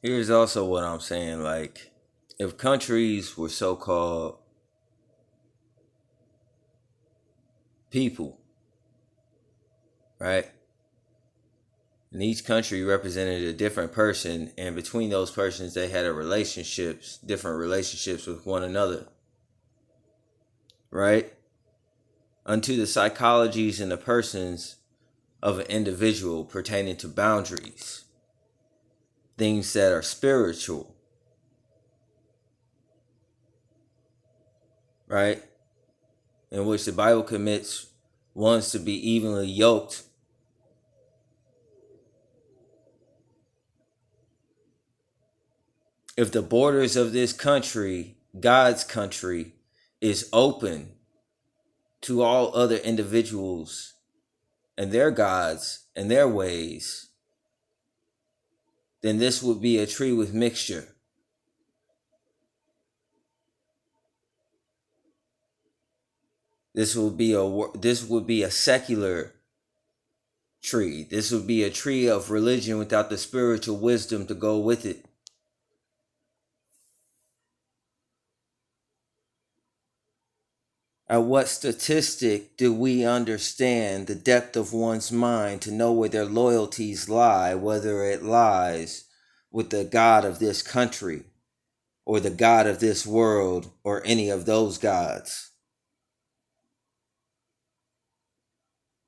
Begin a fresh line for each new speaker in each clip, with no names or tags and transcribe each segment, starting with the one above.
Here's also what I'm saying. Like, if countries were so called people, right? And each country represented a different person, and between those persons, they had different relationships with one another, right? Unto the psychologies and the persons of an individual pertaining to boundaries, things that are spiritual, right? In which the Bible commits ones to be evenly yoked. If the borders of this country, God's country, is open to all other individuals and their gods and their ways, then this would be a tree with mixture. This would be a secular tree. This would be a tree of religion without the spiritual wisdom to go with it. At what statistic do we understand the depth of one's mind to know where their loyalties lie, whether it lies with the God of this country or the God of this world or any of those gods?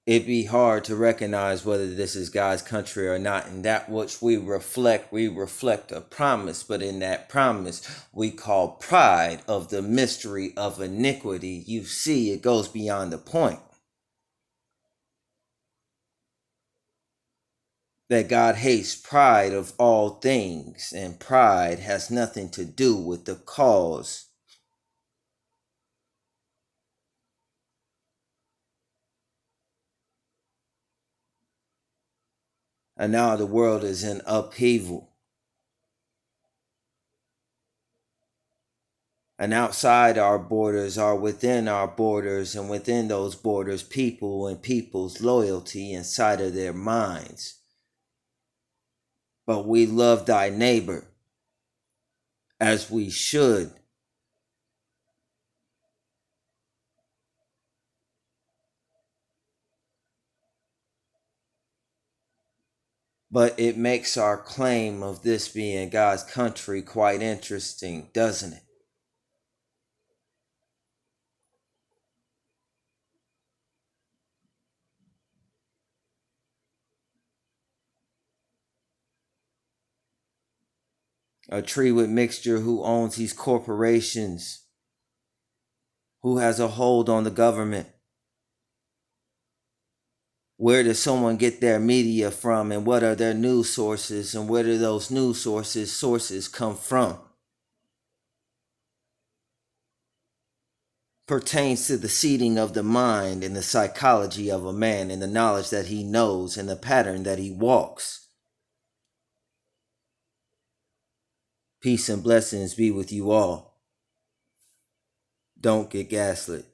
It'd be hard to recognize whether this is God's country or not. In that which we reflect a promise, but in that promise we call pride of the mystery of iniquity. You see, it goes beyond the point. That God hates pride of all things, and pride has nothing to do with the cause. And now the world is in upheaval. And outside our borders are within our borders, and within those borders, people and people's loyalty inside of their minds. But we love thy neighbor as we should. But it makes our claim of this being God's country quite interesting, doesn't it? A tree with mixture who owns these corporations, who has a hold on the government. Where does someone get their media from, and what are their news sources, and where do those news sources come from? Pertains to the seeding of the mind and the psychology of a man and the knowledge that he knows and the pattern that he walks. Peace and blessings be with you all. Don't get gaslit.